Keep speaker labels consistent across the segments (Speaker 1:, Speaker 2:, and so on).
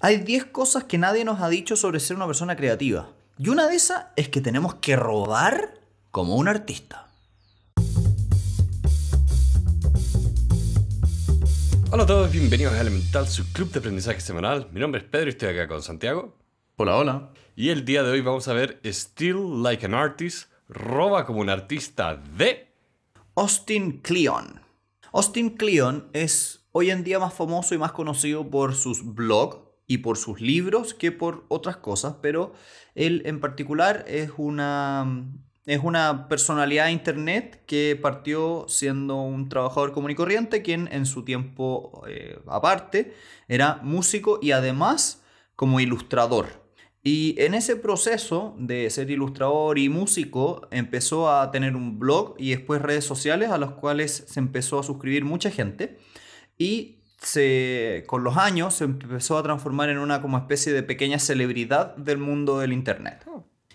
Speaker 1: Hay 10 cosas que nadie nos ha dicho sobre ser una persona creativa. Y una de esas es que tenemos que robar como un artista.
Speaker 2: Hola a todos, bienvenidos a Elemental, su club de aprendizaje semanal. Mi nombre es Pedro y estoy acá con Santiago.
Speaker 1: Hola, hola.
Speaker 2: Y el día de hoy vamos a ver Steal Like an Artist, roba como un artista de...
Speaker 1: Austin Kleon. Austin Kleon es hoy en día más famoso y más conocido por sus blogs y por sus libros que por otras cosas, pero él en particular es una personalidad de internet que partió siendo un trabajador común y corriente, quien en su tiempo aparte era músico y además como ilustrador. Y en ese proceso de ser ilustrador y músico empezó a tener un blog y después redes sociales a las cuales se empezó a suscribir mucha gente y con los años se empezó a transformar en una como especie de pequeña celebridad del mundo del internet.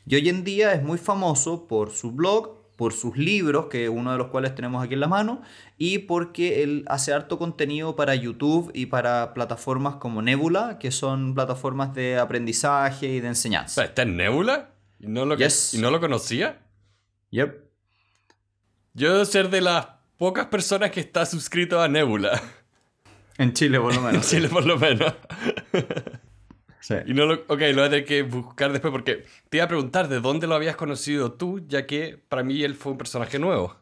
Speaker 1: Y hoy en día es muy famoso por su blog, por sus libros, que uno de los cuales tenemos aquí en la mano, y porque él hace harto contenido para YouTube y para plataformas como Nebula, que son plataformas de aprendizaje y de enseñanza.
Speaker 2: ¿Está en Nebula? ¿Y no lo,
Speaker 1: Yes.
Speaker 2: ¿Y no lo conocía?
Speaker 1: Yep.
Speaker 2: Yo debo ser de las pocas personas que está suscrito a Nebula.
Speaker 1: En Chile, por lo
Speaker 2: En
Speaker 1: menos.
Speaker 2: Chile por lo menos.
Speaker 1: Sí.
Speaker 2: Y no lo... Ok, lo voy a tener que buscar después porque te iba a preguntar de dónde lo habías conocido tú, ya que para mí él fue un personaje nuevo.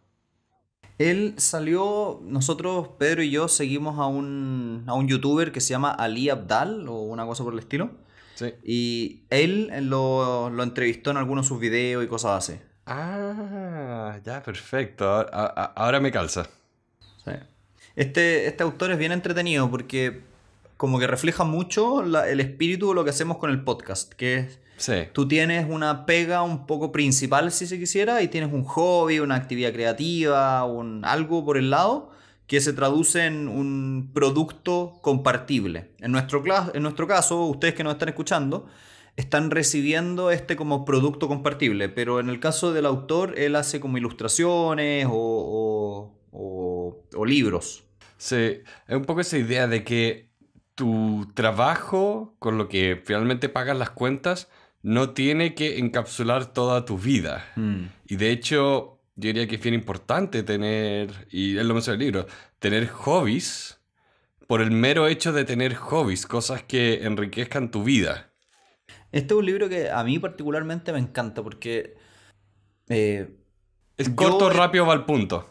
Speaker 1: Él salió, nosotros, Pedro y yo, seguimos a un youtuber que se llama Ali Abdal o una cosa por el estilo.
Speaker 2: Sí.
Speaker 1: Y él lo entrevistó en algunos de sus videos y cosas así.
Speaker 2: Ah, ya, perfecto. Ahora me calza.
Speaker 1: Sí. Este autor es bien entretenido porque como que refleja mucho el espíritu de lo que hacemos con el podcast, que es,
Speaker 2: Sí.
Speaker 1: tú tienes una pega un poco principal si se quisiera y tienes un hobby, una actividad creativa, algo por el lado que se traduce en un producto compartible. En nuestro caso, ustedes que nos están escuchando, están recibiendo este como producto compartible, pero en el caso del autor, él hace como ilustraciones o libros.
Speaker 2: Sí, es un poco esa idea de que tu trabajo, con lo que finalmente pagas las cuentas, no tiene que encapsular toda tu vida. Y de hecho, yo diría que es bien importante tener, y él lo menciona en el libro, tener hobbies por el mero hecho de tener hobbies, cosas que enriquezcan tu vida.
Speaker 1: Este es un libro que a mí particularmente me encanta porque
Speaker 2: Es
Speaker 1: yo...
Speaker 2: corto, rápido, va al punto.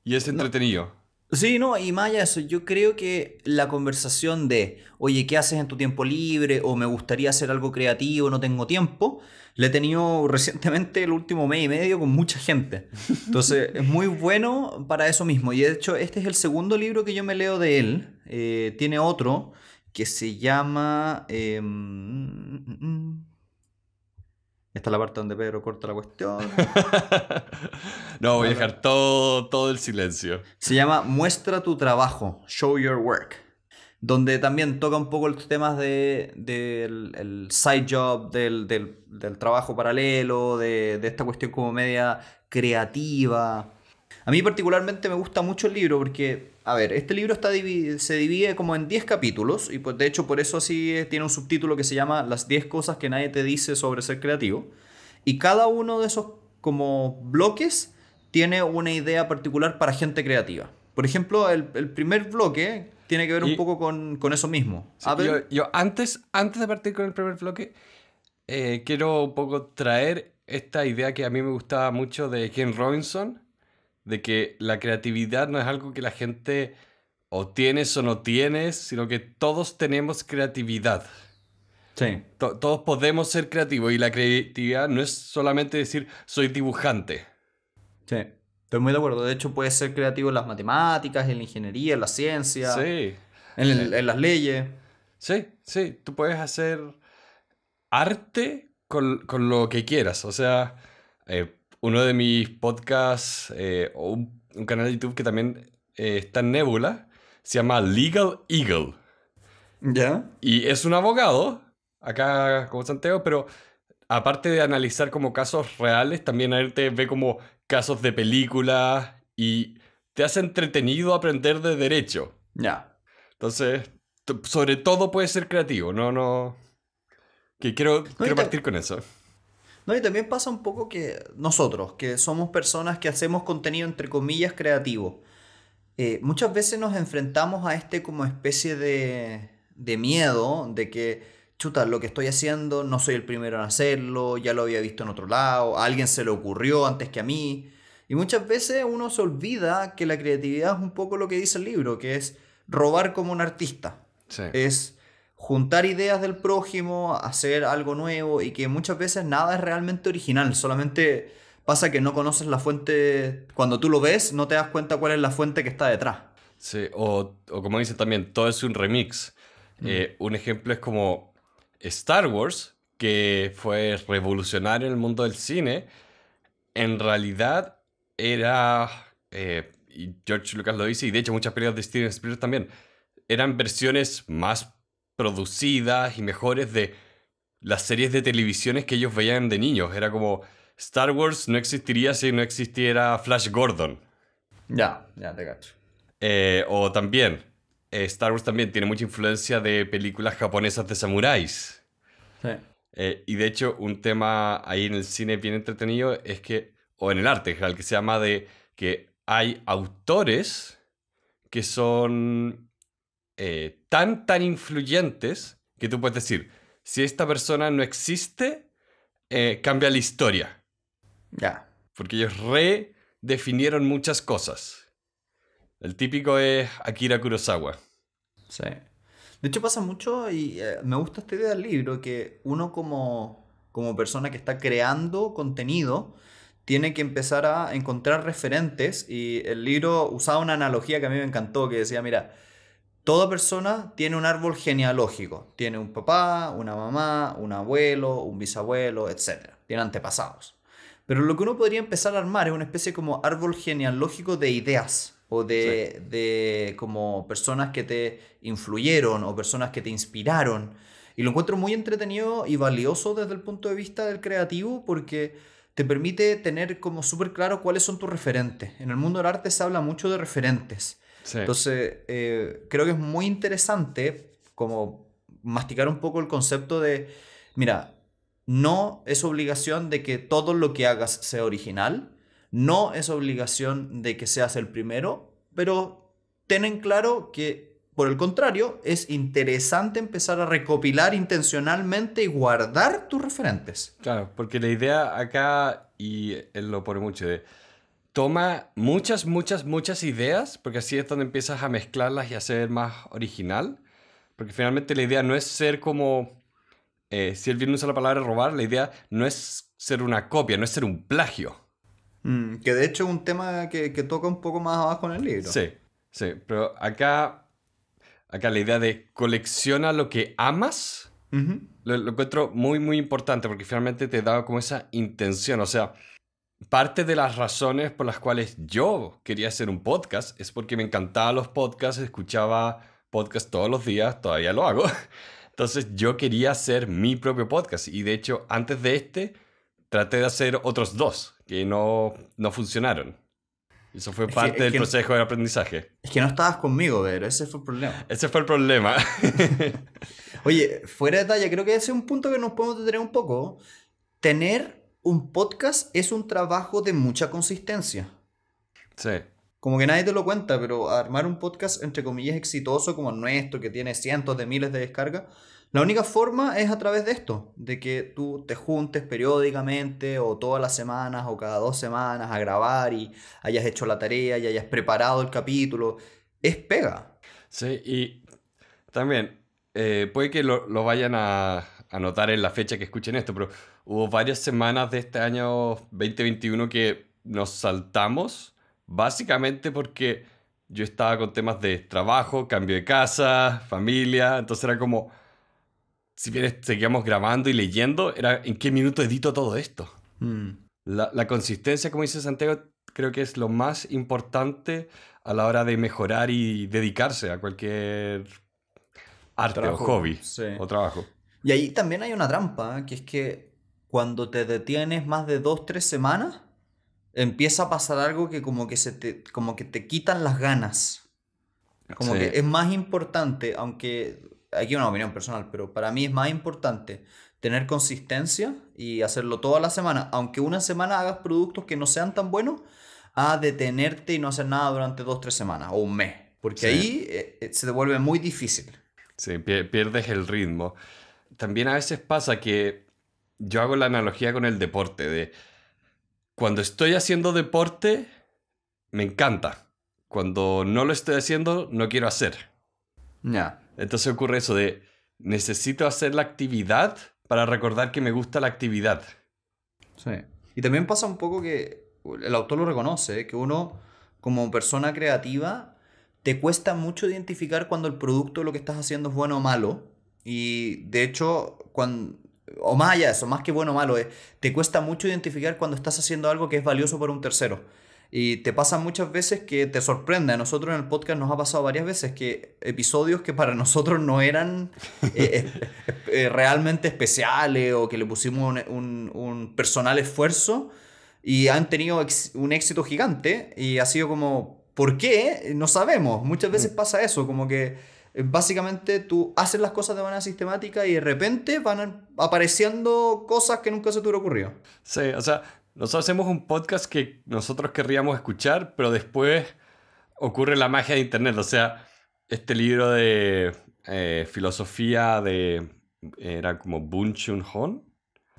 Speaker 2: Y es
Speaker 1: No,
Speaker 2: entretenido.
Speaker 1: sí, no, y más allá de eso, yo creo que la conversación de, oye, ¿qué haces en tu tiempo libre? O me gustaría hacer algo creativo, no tengo tiempo, la he tenido recientemente el último mes y medio con mucha gente. Entonces, es muy bueno para eso mismo. Y de hecho, este es el segundo libro que yo me leo de él. Tiene otro que se llama... esta es la parte donde Pedro corta la cuestión.
Speaker 2: No, voy a dejar todo el silencio.
Speaker 1: Se llama Muestra tu trabajo, Show Your Work, donde también toca un poco los temas del el side job, del trabajo paralelo, de esta cuestión como media creativa. A mí particularmente me gusta mucho el libro porque, a ver, este libro se divide como en 10 capítulos y pues de hecho por eso así tiene un subtítulo que se llama Las 10 cosas que nadie te dice sobre ser creativo. Y cada uno de esos como bloques tiene una idea particular para gente creativa. Por ejemplo, el primer bloque tiene que ver un
Speaker 2: Y
Speaker 1: poco con eso mismo.
Speaker 2: sí,
Speaker 1: A ver,
Speaker 2: yo antes de partir con el primer bloque, quiero un poco traer esta idea que a mí me gustaba mucho de Ken Robinson, de que la creatividad no es algo que la gente o tienes o no tienes, sino que todos tenemos creatividad.
Speaker 1: sí,
Speaker 2: Todos podemos ser creativos y la creatividad no es solamente decir soy dibujante.
Speaker 1: sí. Estoy muy de acuerdo. De hecho, puedes ser creativo en las matemáticas, en la ingeniería, en la ciencia,
Speaker 2: Sí,
Speaker 1: en las leyes.
Speaker 2: sí, tú puedes hacer arte con lo que quieras. O sea, uno de mis podcasts o un canal de YouTube que también está en Nebula se llama Legal Eagle.
Speaker 1: ¿Ya?
Speaker 2: Y es un abogado, acá como Santiago, pero aparte de analizar como casos reales, también él te ve como casos de películas y te hace entretenido aprender de derecho.
Speaker 1: Ya.
Speaker 2: Entonces, sobre todo puede ser creativo, no... Que quiero
Speaker 1: No,
Speaker 2: partir con eso.
Speaker 1: no, y también pasa un poco que nosotros, que somos personas que hacemos contenido entre comillas creativo, muchas veces nos enfrentamos a este como especie de miedo de que, chuta, lo que estoy haciendo no soy el primero en hacerlo, ya lo había visto en otro lado, a alguien se le ocurrió antes que a mí. Y muchas veces uno se olvida que la creatividad es un poco lo que dice el libro, que es robar como un artista.
Speaker 2: Sí.
Speaker 1: Es juntar ideas del prójimo, hacer algo nuevo y que muchas veces nada es realmente original, solamente pasa que no conoces la fuente, cuando tú lo ves no te das cuenta cuál es la fuente que está detrás.
Speaker 2: Sí, o como dicen también, todo es un remix. Un ejemplo es como Star Wars, que fue revolucionario en el mundo del cine. En realidad era, y George Lucas lo dice, y de hecho muchas películas de Steven Spielberg también, eran versiones más producidas y mejores de las series de televisiones que ellos veían de niños. Era como, Star Wars no existiría si no existiera Flash Gordon.
Speaker 1: Ya te cacho.
Speaker 2: O también, Star Wars también tiene mucha influencia de películas japonesas de samuráis.
Speaker 1: Sí.
Speaker 2: Y de hecho, un tema ahí en el cine bien entretenido es que, o en el arte en general, que se llama de que hay autores que son tan influyentes que tú puedes decir, si esta persona no existe, cambia la historia.
Speaker 1: Ya.
Speaker 2: Porque ellos redefinieron muchas cosas. El típico es Akira Kurosawa.
Speaker 1: Sí. De hecho pasa mucho y me gusta esta idea del libro, que uno como persona que está creando contenido tiene que empezar a encontrar referentes y el libro usaba una analogía que a mí me encantó, que decía, mira, toda persona tiene un árbol genealógico, tiene un papá, una mamá, un abuelo, un bisabuelo, etcétera, tiene antepasados. Pero lo que uno podría empezar a armar es una especie como árbol genealógico de ideas o
Speaker 2: Sí.
Speaker 1: de como personas que te influyeron o personas que te inspiraron. Y lo encuentro muy entretenido y valioso desde el punto de vista del creativo porque te permite tener como súper claro cuáles son tus referentes. En el mundo del arte se habla mucho de referentes.
Speaker 2: Sí.
Speaker 1: Entonces, creo que es muy interesante como masticar un poco el concepto de, mira, no es obligación de que todo lo que hagas sea original, no es obligación de que seas el primero, pero ten en claro que, por el contrario, es interesante empezar a recopilar intencionalmente y guardar tus referentes.
Speaker 2: Claro, porque la idea acá, y él lo pone mucho, de toma muchas ideas, porque así es donde empiezas a mezclarlas y a ser más original. Porque finalmente la idea no es ser como, si él bien usa la palabra robar, la idea no es ser una copia, no es ser un plagio.
Speaker 1: Que de hecho es un tema que toca un poco más abajo en el libro.
Speaker 2: Sí, sí, pero acá la idea de colecciona lo que amas,
Speaker 1: Ujú.
Speaker 2: lo encuentro muy importante, porque finalmente te da como esa intención, o sea... Parte de las razones por las cuales yo quería hacer un podcast es porque me encantaban los podcasts, escuchaba podcasts todos los días, todavía lo hago. Entonces yo quería hacer mi propio podcast y de hecho antes de este traté de hacer otros dos que no funcionaron. Eso fue
Speaker 1: Es que,
Speaker 2: parte
Speaker 1: es
Speaker 2: del
Speaker 1: que,
Speaker 2: proceso de aprendizaje.
Speaker 1: es que no estabas conmigo, pero ese fue el problema.
Speaker 2: Ese fue el problema.
Speaker 1: Oye, fuera de talla, creo que ese es un punto que nos podemos detener un poco. Tener un podcast es un trabajo de mucha consistencia.
Speaker 2: Sí,
Speaker 1: Como que nadie te lo cuenta, pero armar un podcast, entre comillas, exitoso como el nuestro, que tiene cientos de miles de descargas, la única forma es a través de esto, de que tú te juntes periódicamente o todas las semanas o cada 2 semanas a grabar y hayas hecho la tarea y hayas preparado el capítulo. Es pega.
Speaker 2: sí, y también puede que lo vayan a notar en la fecha que escuchen esto, pero hubo varias semanas de este año 2021 que nos saltamos, básicamente porque yo estaba con temas de trabajo, cambio de casa, familia, entonces era como, si bien seguíamos grabando y leyendo, era en qué minuto edito todo esto.
Speaker 1: Mm.
Speaker 2: La consistencia, como dice Santiago, creo que es lo más importante a la hora de mejorar y dedicarse a cualquier arte o
Speaker 1: Trabajo,
Speaker 2: hobby
Speaker 1: sí.
Speaker 2: o trabajo.
Speaker 1: Y ahí también hay una trampa, ¿eh? Que es que cuando te detienes más de 2, 3 semanas, empieza a pasar algo que como que te quitan las ganas. Como que es más importante, aunque aquí una opinión personal, pero para mí es más importante tener consistencia y hacerlo toda la semana, aunque una semana hagas productos que no sean tan buenos, a detenerte y no hacer nada durante 2, 3 semanas o un mes, porque
Speaker 2: Sí,
Speaker 1: ahí se te vuelve muy difícil.
Speaker 2: sí, pierdes el ritmo. También a veces pasa que yo hago la analogía con el deporte, de cuando estoy haciendo deporte, me encanta. Cuando no lo estoy haciendo, no quiero hacer.
Speaker 1: Ya.
Speaker 2: Entonces ocurre eso de necesito hacer la actividad para recordar que me gusta la actividad.
Speaker 1: Sí. Y también pasa un poco que el autor lo reconoce, que uno como persona creativa te cuesta mucho identificar cuando el producto, lo que estás haciendo es bueno o malo. Y de hecho, o más allá de eso, más que bueno o malo, te cuesta mucho identificar cuando estás haciendo algo que es valioso para un tercero. Y te pasa muchas veces que te sorprende. A nosotros en el podcast nos ha pasado varias veces que episodios que para nosotros no eran realmente especiales o que le pusimos un personal esfuerzo y han tenido un éxito gigante y ha sido como, ¿por qué? No sabemos. Muchas veces pasa eso, como que básicamente tú haces las cosas de manera sistemática y de repente van apareciendo cosas que nunca se te hubiera ocurrido.
Speaker 2: Sí, o sea, nosotros hacemos un podcast que nosotros querríamos escuchar, pero después ocurre la magia de Internet. O sea, este libro de filosofía de... Era como Bun Chun Han.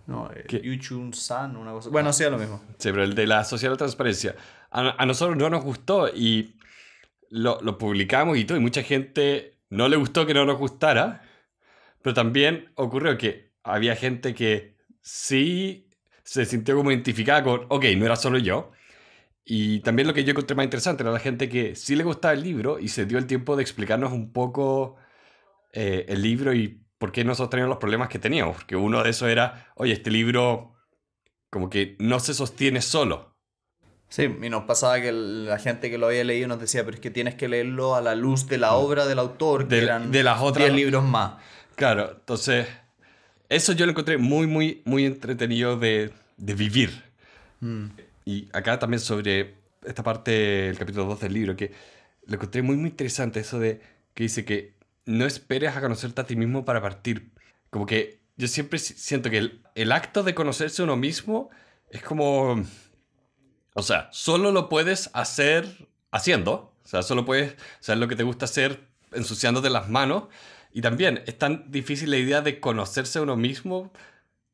Speaker 1: No,
Speaker 2: Que,
Speaker 1: Yu Chun San, una cosa. Bueno, sí, es lo mismo.
Speaker 2: sí, pero el de la sociedad de la transparencia. A nosotros no nos gustó y lo publicamos y todo, y mucha gente no le gustó que no nos gustara, pero también ocurrió que había gente que sí se sintió como identificada con, ok, no era solo yo. Y también lo que yo encontré más interesante era la gente que sí le gustaba el libro y se dio el tiempo de explicarnos un poco el libro y por qué nosotros teníamos los problemas que teníamos. Porque uno de esos era, oye, este libro como que no se sostiene solo.
Speaker 1: Sí, y nos pasaba que la gente que lo había leído nos decía, pero es que tienes que leerlo a la luz de la obra del autor, que eran
Speaker 2: De las otras...
Speaker 1: 10 libros más.
Speaker 2: Claro, entonces eso yo lo encontré muy, muy, muy entretenido de vivir. Y acá también sobre esta parte, el capítulo 2 del libro, que lo encontré muy, muy interesante, eso de que dice que no esperes a conocerte a ti mismo para partir. Como que yo siempre siento que el acto de conocerse a uno mismo es como... O sea, solo lo puedes hacer haciendo. O sea, solo puedes saber lo que te gusta hacer ensuciándote las manos. Y también es tan difícil la idea de conocerse a uno mismo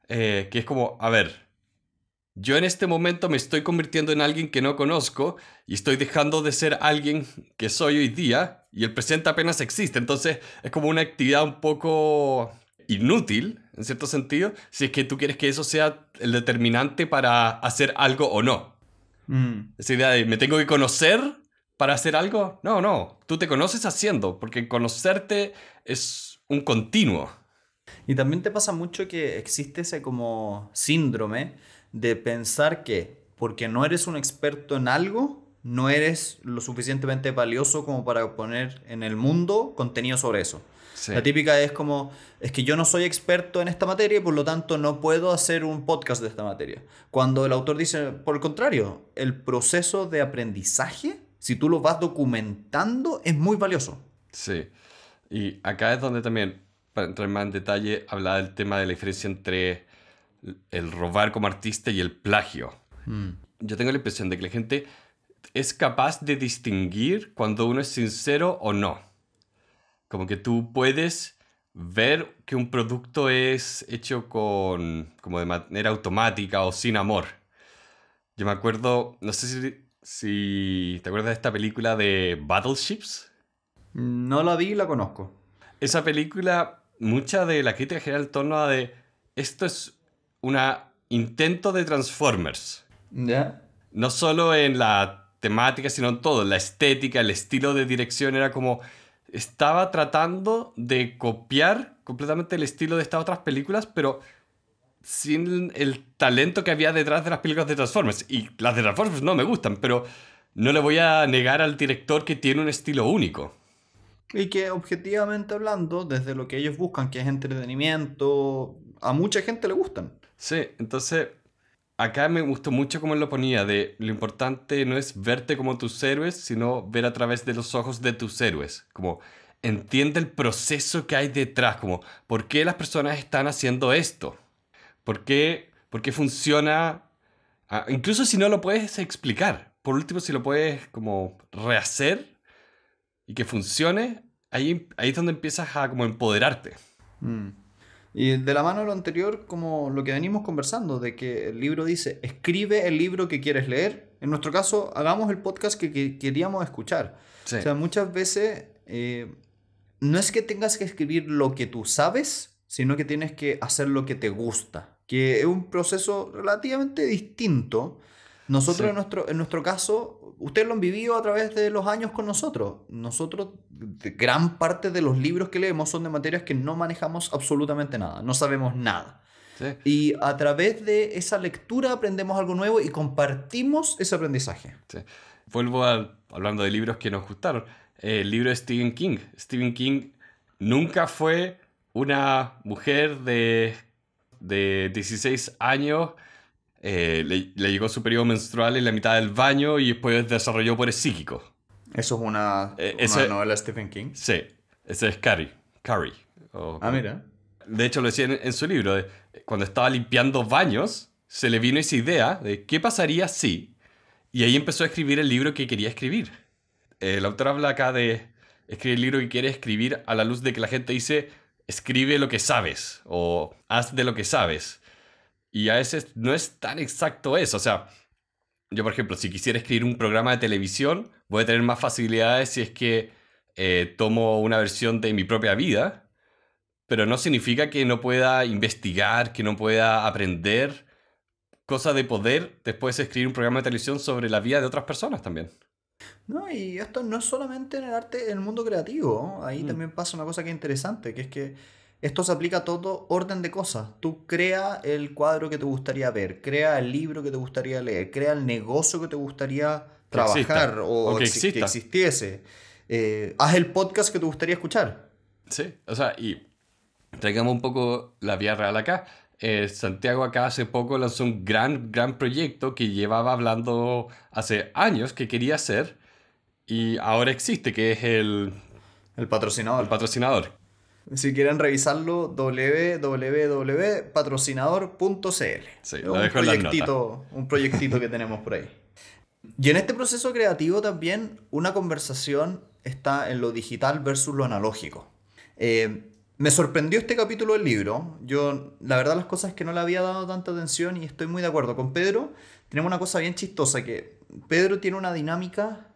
Speaker 2: que es como, a ver, yo en este momento me estoy convirtiendo en alguien que no conozco y estoy dejando de ser alguien que soy hoy día y el presente apenas existe. Entonces es como una actividad un poco inútil, en cierto sentido, si es que tú quieres que eso sea el determinante para hacer algo o no.
Speaker 1: Mm.
Speaker 2: Esa idea de me tengo que conocer para hacer algo. No, no. Tú te conoces haciendo, porque conocerte es un continuo.
Speaker 1: Y también te pasa mucho que existe ese como síndrome de pensar que porque no eres un experto en algo, no eres lo suficientemente valioso como para poner en el mundo contenido sobre eso.
Speaker 2: Sí,
Speaker 1: La típica es como, es que yo no soy experto en esta materia y por lo tanto no puedo hacer un podcast de esta materia. Cuando el autor dice, por el contrario, el proceso de aprendizaje, si tú lo vas documentando, es muy valioso.
Speaker 2: sí. Y acá es donde también, para entrar más en detalle, hablaba del tema de la diferencia entre el robar como artista y el plagio.
Speaker 1: Mm.
Speaker 2: Yo tengo la impresión de que la gente es capaz de distinguir cuando uno es sincero o no. Como que tú puedes ver que un producto es hecho como de manera automática o sin amor. Yo me acuerdo, no sé si te acuerdas de esta película de Battleships.
Speaker 1: No la vi y la conozco.
Speaker 2: Esa película, mucha de la crítica general torna de esto es un intento de Transformers.
Speaker 1: ¿Ya?
Speaker 2: No solo en la temática, sino en todo. La estética, el estilo de dirección era como... Estaba tratando de copiar completamente el estilo de estas otras películas, pero sin el talento que había detrás de las películas de Transformers. Y las de Transformers no me gustan, pero no le voy a negar al director que tiene un estilo único.
Speaker 1: Y que objetivamente hablando, desde lo que ellos buscan, que es entretenimiento, a mucha gente le gustan.
Speaker 2: Sí, entonces acá me gustó mucho cómo él lo ponía, de lo importante no es verte como tus héroes, sino ver a través de los ojos de tus héroes. Como entiende el proceso que hay detrás, como por qué las personas están haciendo esto, por qué funciona, incluso si no lo puedes explicar. Por último, si lo puedes como rehacer y que funcione, ahí es donde empiezas a como empoderarte.
Speaker 1: Mm. Y de la mano de lo anterior, como lo que venimos conversando, de que el libro dice, escribe el libro que quieres leer. En nuestro caso, hagamos el podcast que queríamos escuchar.
Speaker 2: Sí,
Speaker 1: O sea, muchas veces no es que tengas que escribir lo que tú sabes, sino que tienes que hacer lo que te gusta, que es un proceso relativamente distinto. Nosotros
Speaker 2: sí,
Speaker 1: en nuestro caso, ustedes lo han vivido a través de los años con nosotros. Gran parte de los libros que leemos son de materias que no manejamos absolutamente nada, no sabemos nada.
Speaker 2: sí,
Speaker 1: Y a través de esa lectura aprendemos algo nuevo y compartimos ese aprendizaje.
Speaker 2: sí. Hablando de libros que nos gustaron. El libro de Stephen King. Stephen King nunca fue una mujer de 16 años. Le llegó su periodo menstrual en la mitad del baño y después desarrolló poderes psíquicos.
Speaker 1: Eso es una
Speaker 2: Ese,
Speaker 1: novela de Stephen King.
Speaker 2: sí, ese es Carrie. Carrie.
Speaker 1: Mira.
Speaker 2: De hecho, lo decía en su libro. Cuando estaba limpiando baños, se le vino esa idea de qué pasaría si. Y ahí empezó a escribir el libro que quería escribir. El autor habla acá de escribir el libro que quiere escribir a la luz de que la gente dice escribe lo que sabes o haz de lo que sabes. Y a veces no es tan exacto eso. O sea, yo por ejemplo, si quisiera escribir un programa de televisión, voy a tener más facilidades si es que tomo una versión de mi propia vida, pero no significa que no pueda investigar, que no pueda aprender. Cosa de poder después escribir un programa de televisión sobre la vida de otras personas también.
Speaker 1: No, y esto no es solamente en el arte, en el mundo creativo, ¿no? Ahí
Speaker 2: Mm,
Speaker 1: también pasa una cosa que es interesante, que es que esto se aplica a todo orden de cosas. Tú crea el cuadro que te gustaría ver, crea el libro que te gustaría leer, crea el negocio que te gustaría
Speaker 2: que exista.
Speaker 1: trabajar
Speaker 2: O que
Speaker 1: que
Speaker 2: exista.
Speaker 1: existiese. Haz el podcast que te gustaría escuchar.
Speaker 2: Sí. O sea, y traigamos un poco la vía real acá. Santiago acá hace poco lanzó un gran proyecto que llevaba hablando hace años que quería hacer y ahora existe, que es
Speaker 1: El
Speaker 2: el
Speaker 1: patrocinador.
Speaker 2: patrocinador.
Speaker 1: Si quieren revisarlo, www.patrocinador.cl.
Speaker 2: Sí,
Speaker 1: Es
Speaker 2: lo dejo en las notas.
Speaker 1: un proyectito que tenemos por ahí. Y en este proceso creativo también una conversación está en lo digital versus lo analógico. Me sorprendió este capítulo del libro. Yo, la verdad, las cosas es que no le había dado tanta atención y estoy muy de acuerdo. Con Pedro tenemos una cosa bien chistosa, que Pedro tiene una dinámica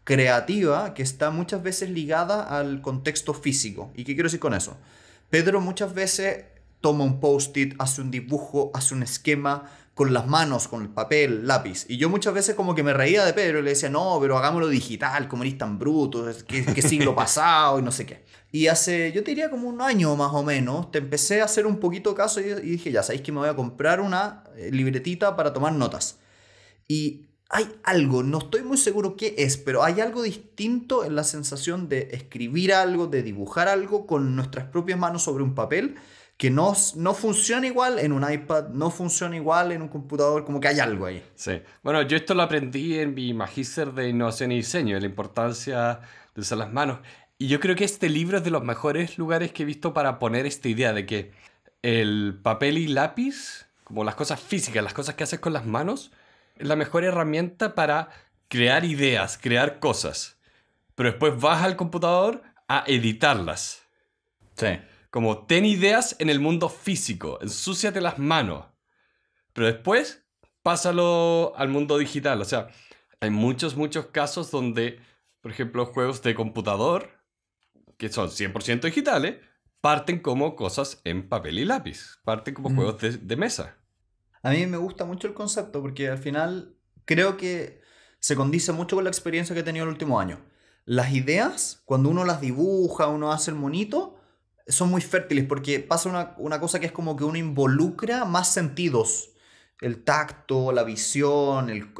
Speaker 1: creativa que está muchas veces ligada al contexto físico. ¿Y qué quiero decir con eso? Pedro muchas veces toma un post-it, hace un dibujo, hace un esquema con las manos, con el papel, lápiz. Y yo muchas veces como que me reía de Pedro y le decía, no, pero hagámoslo digital, como eres tan bruto, qué siglo pasado y no sé qué. Y hace, yo te diría como un año más o menos, te empecé a hacer un poquito caso y dije, ya sabéis que me voy a comprar una libretita para tomar notas. Y hay algo, no estoy muy seguro qué es, pero hay algo distinto en la sensación de escribir algo, de dibujar algo con nuestras propias manos sobre un papel, que no funciona igual en un iPad, no funciona igual en un computador, como que hay algo ahí.
Speaker 2: Sí. Bueno, yo esto lo aprendí en mi magíster de innovación y diseño, la importancia de usar las manos. Y yo creo que este libro es de los mejores lugares que he visto para poner esta idea de que el papel y lápiz, como las cosas físicas, las cosas que haces con las manos, es la mejor herramienta para crear ideas, crear cosas. Pero después vas al computador a editarlas.
Speaker 1: Sí.
Speaker 2: Como ten ideas en el mundo físico, ensúciate las manos. Pero después pásalo al mundo digital. O sea, hay muchos casos donde, por ejemplo, juegos de computador, que son 100% digitales, parten como cosas en papel y lápiz. Parten como
Speaker 1: Mm.
Speaker 2: juegos de mesa.
Speaker 1: A mí me gusta mucho el concepto porque al final creo que se condice mucho con la experiencia que he tenido el último año. Las ideas, cuando uno las dibuja, uno hace el monito, son muy fértiles porque pasa una cosa que es como que uno involucra más sentidos. El tacto, la visión,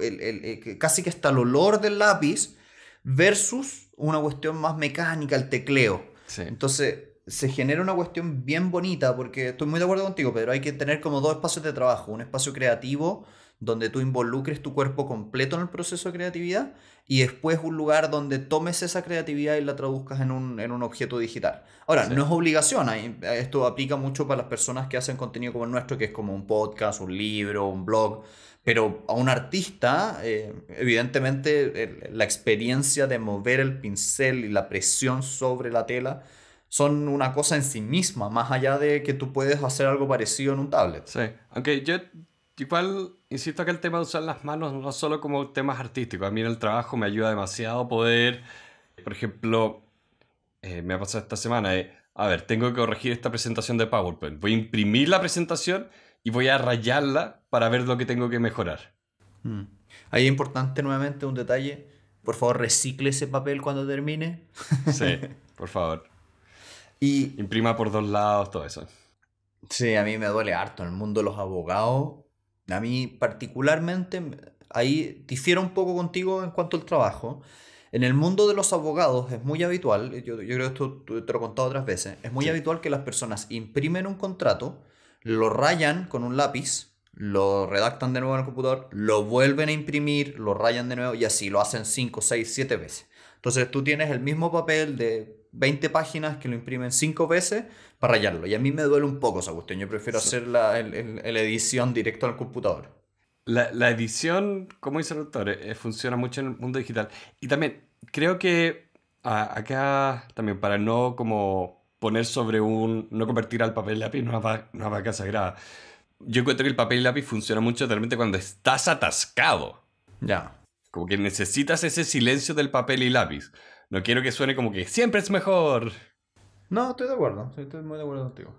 Speaker 1: casi que hasta el olor del lápiz versus una cuestión más mecánica, el tecleo.
Speaker 2: Sí.
Speaker 1: Entonces, se genera una cuestión bien bonita, porque estoy muy de acuerdo contigo, pero hay que tener como dos espacios de trabajo, un espacio creativo donde tú involucres tu cuerpo completo en el proceso de creatividad y después un lugar donde tomes esa creatividad y la traduzcas en un objeto digital. Ahora,
Speaker 2: Sí,
Speaker 1: no es obligación, esto aplica mucho para las personas que hacen contenido como el nuestro, que es como un podcast, un libro, un blog, pero a un artista, evidentemente, la experiencia de mover el pincel y la presión sobre la tela son una cosa en sí misma, más allá de que tú puedes hacer algo parecido en un tablet.
Speaker 2: sí. Aunque yo igual insisto que el tema de usar las manos no solo como temas artísticos. A mí en el trabajo me ayuda demasiado poder, por ejemplo, me ha pasado esta semana, a ver, tengo que corregir esta presentación de PowerPoint. Voy a imprimir la presentación y voy a rayarla para ver lo que tengo que mejorar.
Speaker 1: Mm. Ahí es importante nuevamente un detalle. Por favor, recicle ese papel cuando termine.
Speaker 2: Sí, por favor.
Speaker 1: Y
Speaker 2: Imprima por dos lados, todo eso.
Speaker 1: sí, a mí me duele harto en el mundo de los abogados. A mí particularmente, ahí difiero un poco contigo en cuanto al trabajo. En el mundo de los abogados es muy habitual, yo creo que esto te lo he contado otras veces, es muy
Speaker 2: Sí,
Speaker 1: habitual que las personas imprimen un contrato, lo rayan con un lápiz, lo redactan de nuevo en el computador, lo vuelven a imprimir, lo rayan de nuevo y así lo hacen 5 6 7 veces. Entonces tú tienes el mismo papel de 20 páginas que lo imprimen 5 veces para rayarlo. Y a mí me duele un poco esa cuestión. Yo prefiero
Speaker 2: sí.
Speaker 1: hacer la edición directo al computador.
Speaker 2: La edición, como dice el autor, funciona mucho en el mundo digital. Y también creo que acá también para no como poner sobre no convertir al papel y lápiz en una vaca sagrada. Yo encuentro que el papel y lápiz funciona mucho realmente cuando estás atascado.
Speaker 1: Ya.
Speaker 2: Como que necesitas ese silencio del papel y lápiz. No quiero que suene como que siempre es mejor.
Speaker 1: No, estoy de acuerdo. Sí, estoy muy de acuerdo contigo.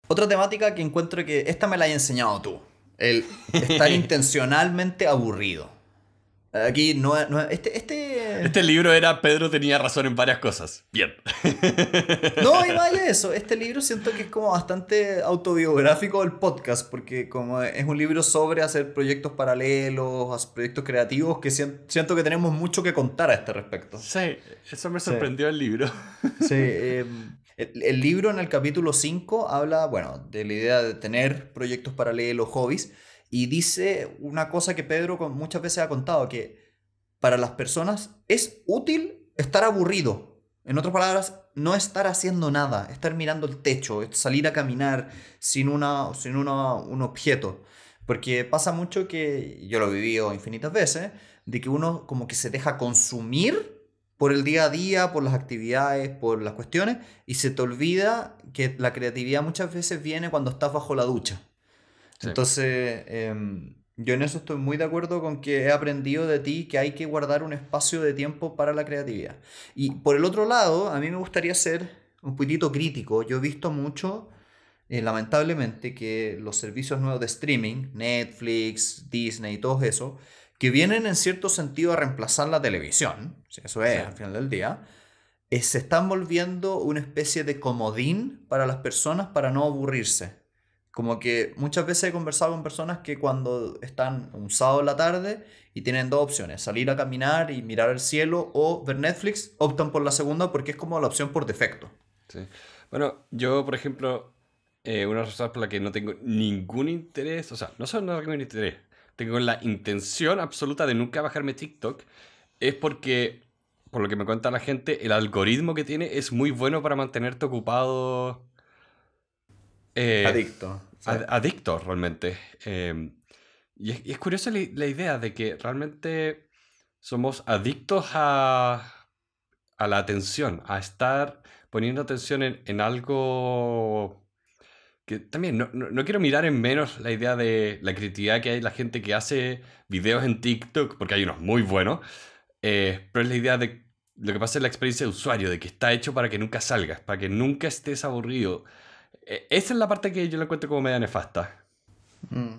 Speaker 1: Otra temática que encuentro que esta me la has enseñado tú. El estar intencionalmente aburrido. Aquí
Speaker 2: Este libro era Pedro tenía razón en varias cosas. Bien.
Speaker 1: No, y vaya eso. Este libro siento que es como bastante autobiográfico del podcast, porque como es un libro sobre hacer proyectos paralelos, hacer proyectos creativos, que siento que tenemos mucho que contar a este respecto.
Speaker 2: Sí, eso me
Speaker 1: Sí.
Speaker 2: sorprendió el libro.
Speaker 1: Sí, el libro en el capítulo 5 habla, bueno, de la idea de tener proyectos paralelos, hobbies, y dice una cosa que Pedro muchas veces ha contado, que para las personas es útil estar aburrido. En otras palabras, no estar haciendo nada, estar mirando el techo, salir a caminar sin un objeto. Porque pasa mucho que, yo lo he vivido infinitas veces, de que uno como que se deja consumir por el día a día, por las actividades, por las cuestiones, y se te olvida que la creatividad muchas veces viene cuando estás bajo la ducha.
Speaker 2: Sí.
Speaker 1: Entonces, yo en eso estoy muy de acuerdo con que he aprendido de ti que hay que guardar un espacio de tiempo para la creatividad. Y por el otro lado, a mí me gustaría ser un poquitito crítico. Yo he visto mucho, lamentablemente, que los servicios nuevos de streaming, Netflix, Disney y todo eso, que vienen en cierto sentido a reemplazar la televisión, si eso
Speaker 2: Sí.
Speaker 1: es al final del día, se están volviendo una especie de comodín para las personas para no aburrirse. Como que muchas veces he conversado con personas que cuando están un sábado en la tarde y tienen dos opciones, salir a caminar y mirar el cielo o ver Netflix, optan por la segunda porque es como la opción por defecto.
Speaker 2: Sí. Bueno, yo, por ejemplo, una razón por la que no tengo ningún interés, o sea, no solo no tengo interés, tengo la intención absoluta de nunca bajarme TikTok, es porque, por lo que me cuenta la gente, el algoritmo que tiene es muy bueno para mantenerte ocupado, eh,
Speaker 1: Adicto, sí.
Speaker 2: adicto realmente. Y es curiosa la idea de que realmente somos adictos a la atención, a estar poniendo atención en algo que también no quiero mirar en menos la idea de la creatividad que hay la gente que hace videos en TikTok, porque hay unos muy buenos, pero es la idea de lo que pasa en la experiencia de usuario, de que está hecho para que nunca salgas, para que nunca estés aburrido. Esa es la parte que yo la encuentro como media nefasta.
Speaker 1: Mm.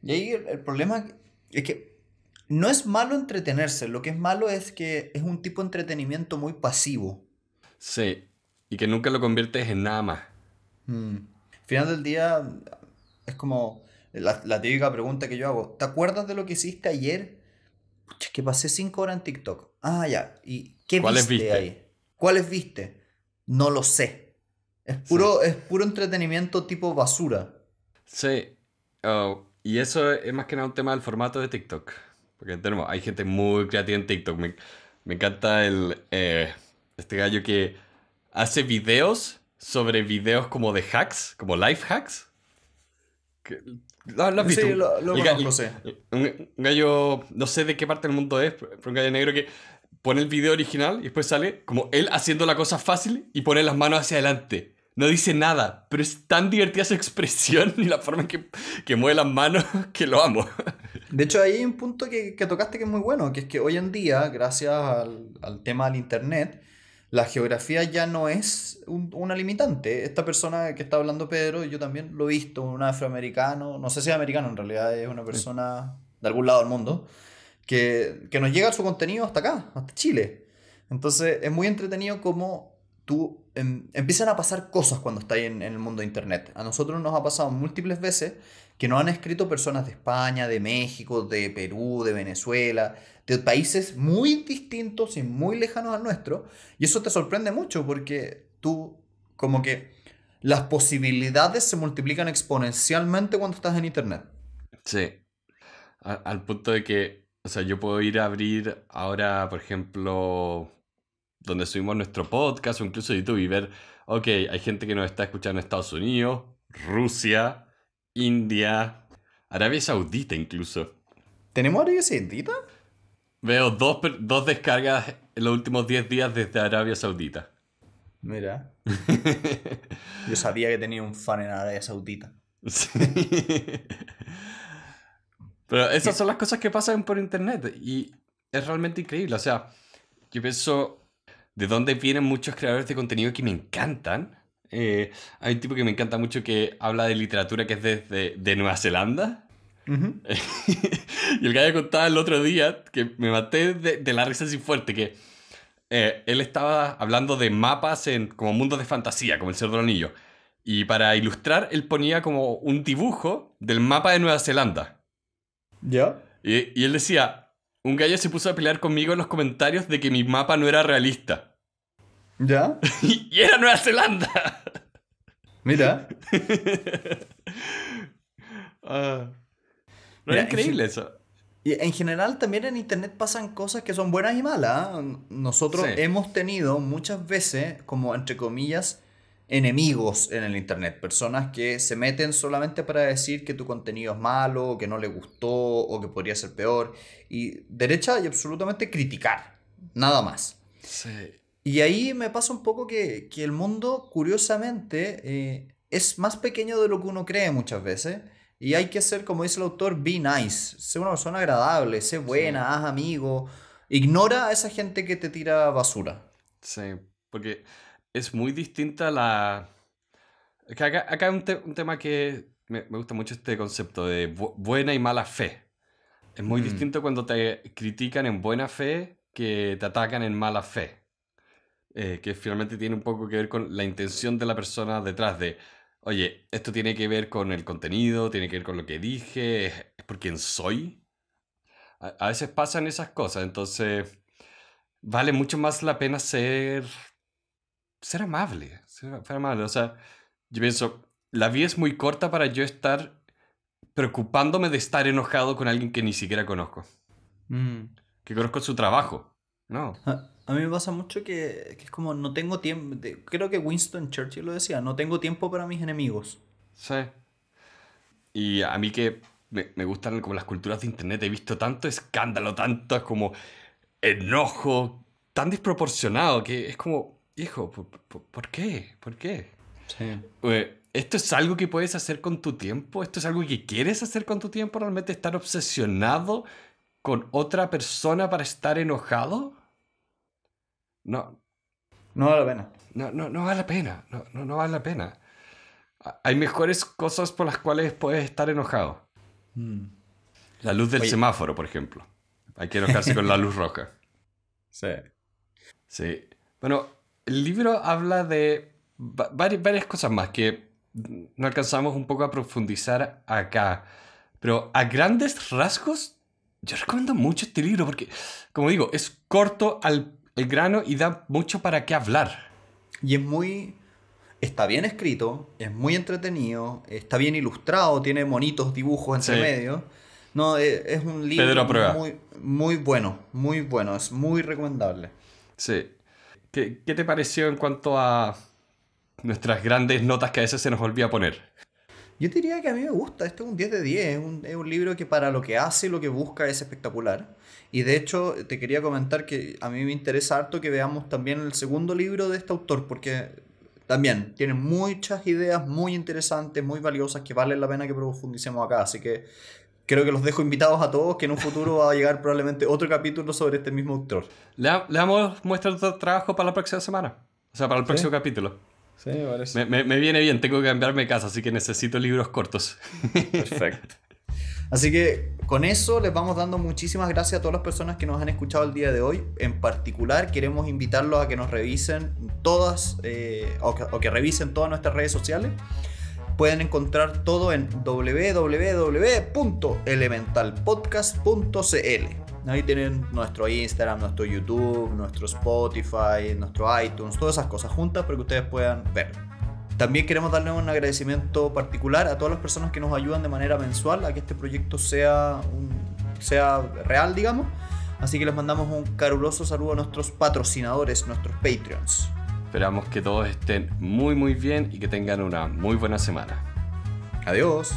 Speaker 1: Y ahí el problema es que no es malo entretenerse, lo que es malo es que es un tipo de entretenimiento muy pasivo.
Speaker 2: Sí, y que nunca lo conviertes en nada más.
Speaker 1: Mm. Al final del día es como la típica pregunta que yo hago. ¿Te acuerdas de lo que hiciste ayer? Pucha, es que pasé 5 horas en TikTok. Ah, ya. ¿Y qué
Speaker 2: ¿Cuáles
Speaker 1: viste
Speaker 2: viste?
Speaker 1: ahí? ¿Cuáles viste? No lo sé.
Speaker 2: Sí.
Speaker 1: Es puro entretenimiento tipo basura.
Speaker 2: Sí. Oh, y eso es más que nada un tema del formato de TikTok. Porque tenemos, hay gente muy creativa en TikTok. Me encanta este gallo que hace videos sobre videos como de hacks, como life hacks. Que- lo has visto?
Speaker 1: Sí, lo
Speaker 2: El ga-
Speaker 1: conozco, sí.
Speaker 2: un gallo, no sé de qué parte del mundo es, pero un gallo negro que pone el video original y después sale como él haciendo la cosa fácil y pone las manos hacia adelante. No dice nada, pero es tan divertida su expresión y la forma en que mueve las manos que lo amo.
Speaker 1: De hecho, ahí hay un punto que tocaste que es muy bueno, que es que hoy en día, gracias al tema del internet, la geografía ya no es una limitante. Esta persona que está hablando Pedro, yo también lo he visto, un afroamericano, no sé si es americano, en realidad es una persona de algún lado del mundo, que nos llega su contenido hasta acá, hasta Chile. Entonces es muy entretenido como empiezan a pasar cosas cuando estás en el mundo de Internet. A nosotros nos ha pasado múltiples veces que nos han escrito personas de España, de México, de Perú, de Venezuela, de países muy distintos y muy lejanos al nuestro. Y eso te sorprende mucho porque tú como que las posibilidades se multiplican exponencialmente cuando estás en Internet.
Speaker 2: Sí, al punto de que, o sea, yo puedo ir a abrir ahora, por ejemplo, donde subimos nuestro podcast o incluso YouTube y ver, ok, hay gente que nos está escuchando en Estados Unidos, Rusia, India, Arabia Saudita incluso.
Speaker 1: ¿Tenemos Arabia Saudita?
Speaker 2: Veo dos descargas en los últimos 10 días desde Arabia Saudita.
Speaker 1: Mira, yo sabía que tenía un fan en Arabia Saudita.
Speaker 2: Sí. Pero esas son las cosas que pasan por internet y es realmente increíble. O sea, yo pienso de dónde vienen muchos creadores de contenido que me encantan. Hay un tipo que me encanta mucho que habla de literatura que es de Nueva Zelanda.
Speaker 1: Ujú.
Speaker 2: Y el gallo contaba el otro día que me maté de la risa así fuerte que él estaba hablando de mapas en como mundos de fantasía, como el Señor de los Anillos. Y para ilustrar, él ponía como un dibujo del mapa de Nueva Zelanda.
Speaker 1: ¿Ya?
Speaker 2: Y él decía, un gallo se puso a pelear conmigo en los comentarios de que mi mapa no era realista.
Speaker 1: ¿Ya?
Speaker 2: Y era Nueva Zelanda.
Speaker 1: Mira.
Speaker 2: Ah, no es
Speaker 1: Mira,
Speaker 2: increíble eso.
Speaker 1: y en general también en internet pasan cosas que son buenas y malas. ¿Ah? Nosotros
Speaker 2: Sí,
Speaker 1: hemos tenido muchas veces, como entre comillas, enemigos en el internet. Personas que se meten solamente para decir que tu contenido es malo, o que no le gustó, o que podría ser peor. Y derecha y absolutamente criticar. Nada más.
Speaker 2: sí,
Speaker 1: Y ahí me pasa un poco que el mundo, curiosamente, es más pequeño de lo que uno cree muchas veces. Y hay que ser, como dice el autor, be nice. Sé una persona agradable, sé
Speaker 2: sí,
Speaker 1: buena, haz amigos. Ignora a esa gente que te tira basura.
Speaker 2: sí. Porque es muy distinta la... que acá hay un tema que me gusta mucho este concepto de buena y mala fe. Es muy
Speaker 1: Mm,
Speaker 2: distinto cuando te critican en buena fe que te atacan en mala fe. Que finalmente tiene un poco que ver con la intención de la persona detrás de, oye, esto tiene que ver con el contenido, tiene que ver con lo que dije, es por quien soy. A veces pasan esas cosas, entonces vale mucho más la pena ser amable, ser amable. O sea, yo pienso, la vida es muy corta para yo estar preocupándome de estar enojado con alguien que ni siquiera conozco,
Speaker 1: mm.
Speaker 2: que conozco su trabajo. No,
Speaker 1: A mí me pasa mucho que es como no tengo tiempo. Creo que Winston Churchill lo decía, no tengo tiempo para mis enemigos.
Speaker 2: sí. Y a mí que me gustan como las culturas de internet, he visto tanto escándalo, tanto como enojo, tan desproporcionado que es como, hijo, ¿por qué? ¿Por qué?
Speaker 1: Sí.
Speaker 2: ¿Esto es algo que puedes hacer con tu tiempo? ¿Esto es algo que quieres hacer con tu tiempo? ¿Realmente estar obsesionado con otra persona para estar enojado? No,
Speaker 1: No vale la pena.
Speaker 2: no vale la pena. No vale la pena. Hay mejores cosas por las cuales puedes estar enojado.
Speaker 1: Mm.
Speaker 2: La luz del
Speaker 1: Oye,
Speaker 2: semáforo, por ejemplo. Hay que enojarse con la luz roja.
Speaker 1: sí.
Speaker 2: Sí. Bueno, el libro habla de varias cosas más que no alcanzamos un poco a profundizar acá. Pero a grandes rasgos, yo recomiendo mucho este libro porque, como digo, es corto al el grano y da mucho para qué hablar.
Speaker 1: Y está bien escrito, es muy entretenido, está bien ilustrado, tiene monitos, dibujos entre medio. No, es un libro muy, muy bueno, es muy recomendable.
Speaker 2: Sí. ¿Qué te pareció en cuanto a nuestras grandes notas que a veces se nos olvida poner?
Speaker 1: Yo diría que a mí me gusta, este es un 10 de 10, es un libro que para lo que hace y lo que busca es espectacular. Y de hecho te quería comentar que a mí me interesa harto que veamos también el segundo libro de este autor, porque también tiene muchas ideas muy interesantes, muy valiosas, que valen la pena que profundicemos acá. Así que creo que los dejo invitados a todos, que en un futuro va a llegar probablemente otro capítulo sobre este mismo autor.
Speaker 2: Le damos muestra de trabajo para la próxima semana. O sea, para el próximo capítulo.
Speaker 1: Sí, me parece.
Speaker 2: Me viene bien, tengo que cambiarme de casa, así que necesito libros cortos.
Speaker 1: Perfecto. Así que con eso les vamos dando muchísimas gracias a todas las personas que nos han escuchado el día de hoy. En particular queremos invitarlos a que nos revisen todas o que revisen todas nuestras redes sociales. Pueden encontrar todo en www.elementalpodcast.cl. Ahí tienen nuestro Instagram, nuestro YouTube, nuestro Spotify, nuestro iTunes, todas esas cosas juntas para que ustedes puedan ver. También queremos darle un agradecimiento particular a todas las personas que nos ayudan de manera mensual a que este proyecto sea real, digamos. Así que les mandamos un caluroso saludo a nuestros patrocinadores, nuestros Patreons.
Speaker 2: Esperamos que todos estén muy muy bien y que tengan una muy buena semana.
Speaker 1: Adiós.